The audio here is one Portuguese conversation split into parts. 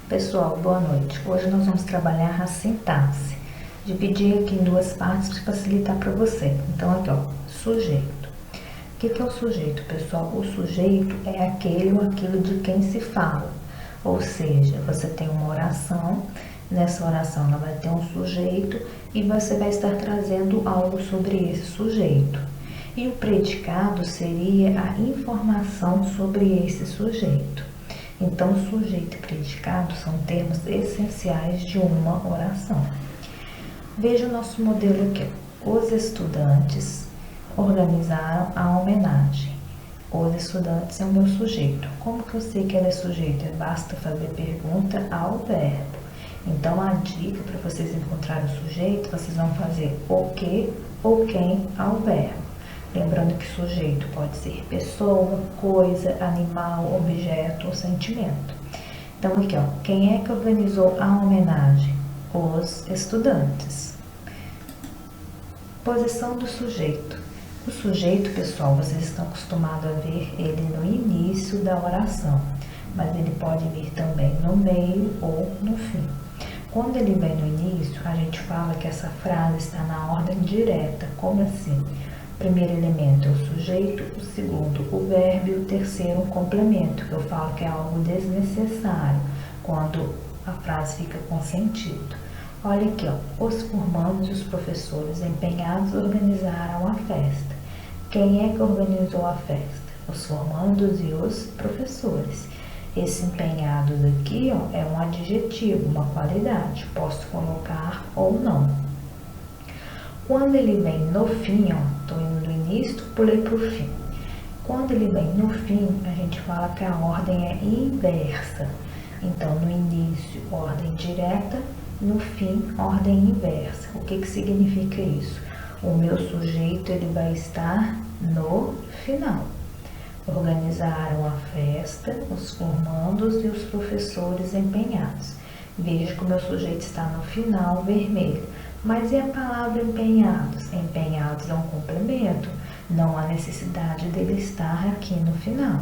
Pessoal, boa noite. Hoje nós vamos trabalhar a sintaxe. Dividi aqui em duas partes para facilitar para você. Então aqui, ó, sujeito. O que é o sujeito, pessoal? O sujeito é aquele ou aquilo de quem se fala. Ou seja, você tem uma oração, nessa oração ela vai ter um sujeito e você vai estar trazendo algo sobre esse sujeito. E o predicado seria a informação sobre esse sujeito. Então, sujeito e predicado são termos essenciais de uma oração. Veja o nosso modelo aqui. Os estudantes organizaram a homenagem. Os estudantes é o meu sujeito. Como que eu sei que ele é sujeito? Basta fazer pergunta ao verbo. Então, a dica para vocês encontrarem o sujeito, vocês vão fazer o que ou quem ao verbo. Lembrando que sujeito pode ser pessoa, coisa, animal, objeto ou sentimento. Então aqui, ó, quem é que organizou a homenagem? Os estudantes. Posição do sujeito. O sujeito, pessoal, vocês estão acostumados a ver ele no início da oração, mas ele pode vir também no meio ou no fim. Quando ele vem no início, a gente fala que essa frase está na ordem direta. Como assim? O primeiro elemento é o sujeito, o segundo o verbo e o terceiro um complemento, que eu falo que é algo desnecessário, quando a frase fica com sentido. Olha aqui, ó, os formandos e os professores empenhados organizaram a festa. Quem é que organizou a festa? Os formandos e os professores. Esse empenhados aqui, ó, é um adjetivo, uma qualidade, posso colocar ou não. Quando ele vem no fim, ó, estou indo no início, pulei para o fim. Quando ele vem no fim, a gente fala que a ordem é inversa. Então, no início, ordem direta, no fim, ordem inversa. O que significa isso? O meu sujeito ele vai estar no final. Organizaram a festa, os formandos e os professores empenhados. Veja que o meu sujeito está no final, vermelho. Mas e a palavra empenhados? Empenhados é um complemento, não há necessidade dele estar aqui no final.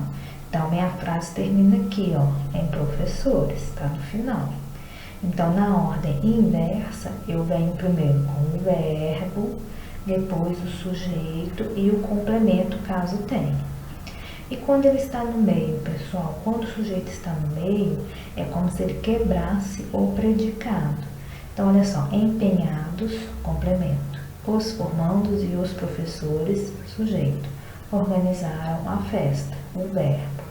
Então, minha frase termina aqui, ó, em professores, está no final. Então, na ordem inversa, eu venho primeiro com o verbo, depois o sujeito e o complemento, caso tenha. E quando ele está no meio, pessoal, quando o sujeito está no meio, é como se ele quebrasse o predicado. Então, olha só, empenhados, complemento. Os formandos e os professores, sujeito. Organizaram a festa, o verbo.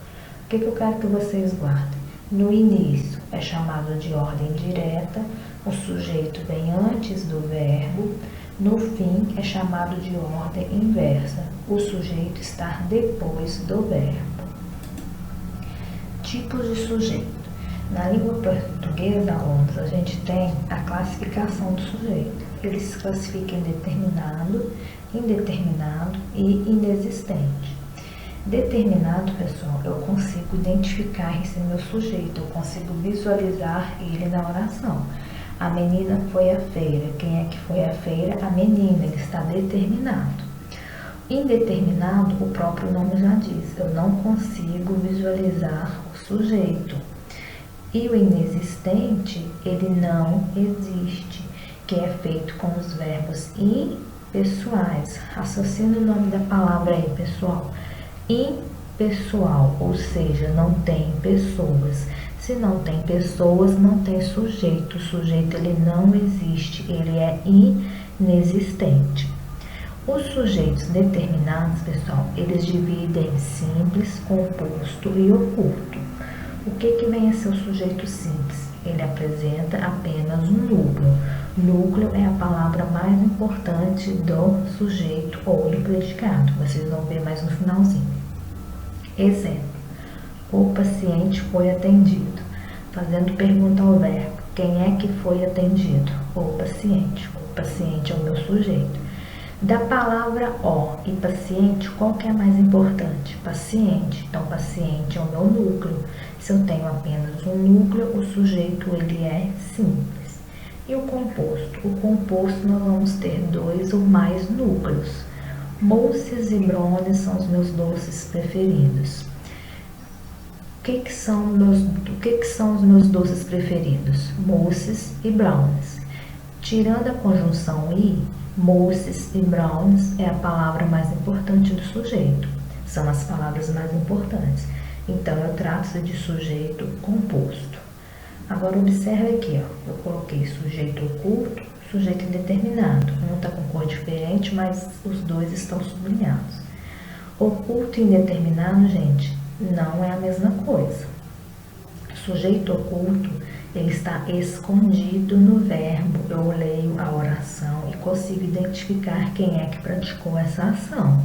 O que eu quero que vocês guardem? No início é chamado de ordem direta, o sujeito vem antes do verbo. No fim é chamado de ordem inversa, o sujeito está depois do verbo. Tipos de sujeito. Na língua portuguesa, alunos, a gente tem a classificação do sujeito. Ele se classifica em determinado, indeterminado e inexistente. Determinado, pessoal, eu consigo identificar esse meu sujeito, eu consigo visualizar ele na oração. A menina foi à feira. Quem é que foi à feira? A menina, ele está determinado. Indeterminado, o próprio nome já diz, eu não consigo visualizar o sujeito. E o inexistente, ele não existe, que é feito com os verbos impessoais. Raciocina o nome da palavra aí, pessoal. Impessoal, ou seja, não tem pessoas. Se não tem pessoas, não tem sujeito. O sujeito, ele não existe, ele é inexistente. Os sujeitos determinados, pessoal, eles dividem em simples, composto e oculto. O que vem a ser o sujeito simples? Ele apresenta apenas um núcleo. Núcleo é a palavra mais importante do sujeito ou do predicado. Vocês vão ver mais no finalzinho. Exemplo. O paciente foi atendido. Fazendo pergunta ao verbo. Quem é que foi atendido? O paciente. O paciente é o meu sujeito. Da palavra o e paciente, qual que é mais importante? Paciente. Então, paciente é o meu núcleo. Se eu tenho apenas um núcleo, o sujeito ele é simples. E o composto? O composto nós vamos ter 2 ou mais núcleos. Mousses e brownies são os meus doces preferidos. o que que são os meus doces preferidos? Mousses e brownies. Tirando a conjunção i, mousses e brownies é a palavra mais importante do sujeito. São as palavras mais importantes. Então, eu trato de sujeito composto. Agora, observe aqui, ó, eu coloquei sujeito oculto, sujeito indeterminado. Um está com cor diferente, mas os dois estão sublinhados. Oculto e indeterminado, gente, não é a mesma coisa. Sujeito oculto, ele está escondido no verbo. Eu leio a oração e consigo identificar quem é que praticou essa ação.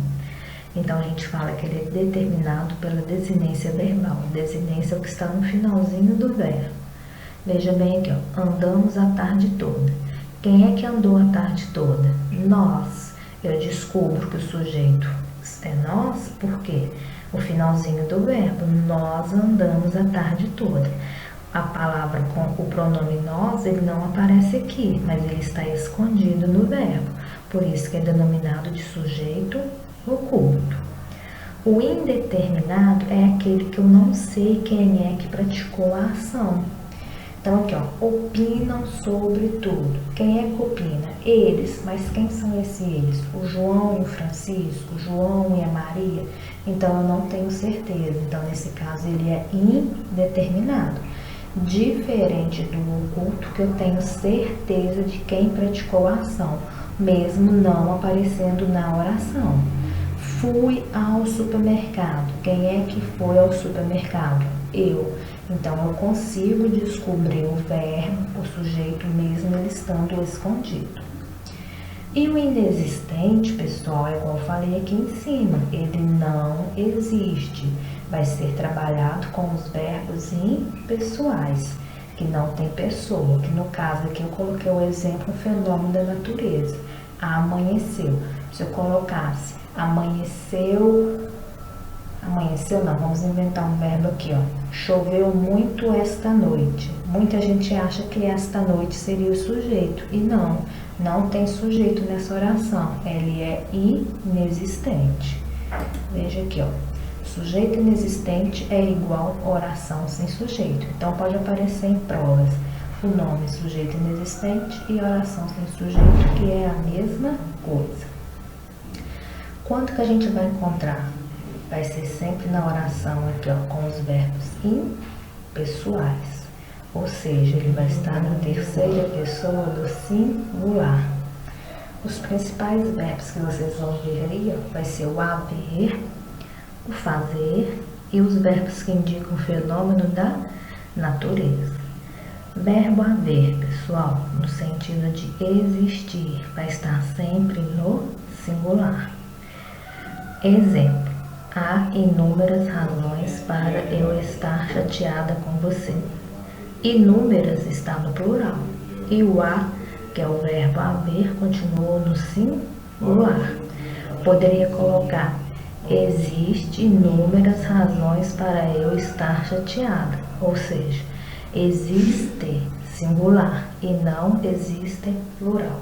Então, a gente fala que ele é determinado pela desinência verbal. Desinência é o que está no finalzinho do verbo. Veja bem aqui, ó, andamos a tarde toda. Quem é que andou a tarde toda? Nós. Eu descubro que o sujeito é nós, porque o finalzinho do verbo, nós andamos a tarde toda. A palavra com o pronome nós, ele não aparece aqui, mas ele está escondido no verbo. Por isso que é denominado de sujeito oculto. O indeterminado é aquele que eu não sei quem é que praticou a ação. Então, aqui, ó, opinam sobre tudo. Quem é que opina? Eles, mas quem são esses eles? O João e o Francisco, o João e a Maria? Então, eu não tenho certeza. Então, nesse caso, ele é indeterminado. Diferente do oculto, que eu tenho certeza de quem praticou a ação, mesmo não aparecendo na oração. Fui ao supermercado. Quem é que foi ao supermercado? Eu. Então, eu consigo descobrir o verbo, o sujeito, mesmo ele estando escondido. E o inexistente, pessoal, é igual eu falei aqui em cima. Ele não existe. Vai ser trabalhado com os verbos impessoais, que não tem pessoa. Que no caso aqui eu coloquei o exemplo, um fenômeno da natureza. Amanheceu. Se eu colocasse amanheceu não, vamos inventar um verbo aqui, ó. Choveu muito esta noite. Muita gente acha que esta noite seria o sujeito, e não tem sujeito nessa oração, ele é inexistente. Veja aqui, ó, sujeito inexistente é igual oração sem sujeito, então pode aparecer em provas o nome sujeito inexistente e oração sem sujeito, que é a mesma coisa. Quanto que a gente vai encontrar? Vai ser sempre na oração aqui, ó, com os verbos impessoais. Ou seja, ele vai estar na terceira pessoa do singular. Os principais verbos que vocês vão ver aí, ó, vai ser o haver, o fazer e os verbos que indicam o fenômeno da natureza. Verbo haver, pessoal, no sentido de existir, vai estar sempre no singular. Exemplo. Há inúmeras razões para eu estar chateada com você. Inúmeras está no plural. E o a, que é o verbo haver, continuou no singular. Poderia colocar: existe inúmeras razões para eu estar chateada. Ou seja, existe singular e não existe plural.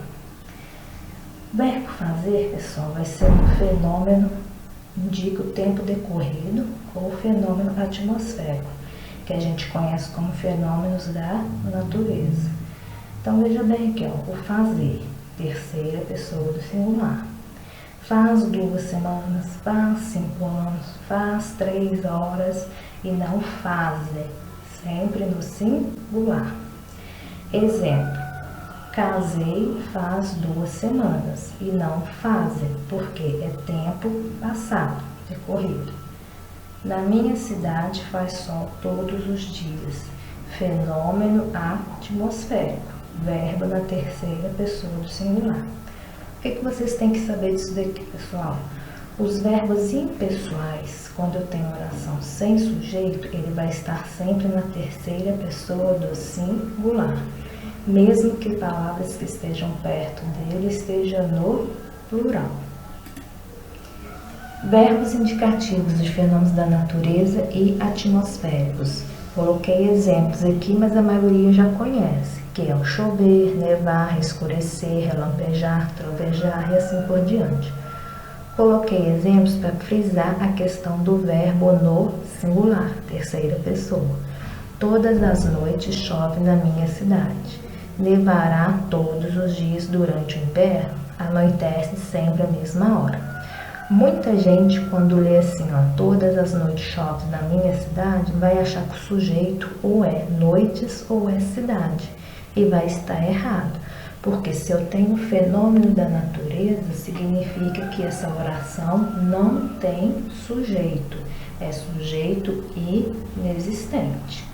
Verbo fazer, pessoal, vai ser um fenômeno, indica o tempo decorrido, ou fenômeno atmosférico, que a gente conhece como fenômenos da natureza. Então, veja bem aqui, ó, o fazer, terceira pessoa do singular. Faz 2 semanas, faz 5 anos, faz 3 horas e não fazem, sempre no singular. Exemplo. Casei faz 2 semanas e não fazem, porque é tempo passado, decorrido. Na minha cidade faz sol todos os dias. Fenômeno atmosférico. Verbo na terceira pessoa do singular. O que vocês têm que saber disso daqui, pessoal? Os verbos impessoais, quando eu tenho oração sem sujeito, ele vai estar sempre na terceira pessoa do singular. Mesmo que palavras que estejam perto dele estejam no plural. Verbos indicativos de fenômenos da natureza e atmosféricos. Coloquei exemplos aqui, mas a maioria já conhece, que é o chover, nevar, escurecer, relampejar, trovejar e assim por diante. Coloquei exemplos para frisar a questão do verbo no singular, terceira pessoa. Todas as noites chove na minha cidade. Nevará todos os dias durante o inverno. Anoitece sempre à mesma hora. Muita gente, quando lê assim, todas as noites chove na minha cidade, vai achar que o sujeito ou é noites ou é cidade. E vai estar errado. Porque se eu tenho fenômeno da natureza, significa que essa oração não tem sujeito. É sujeito inexistente.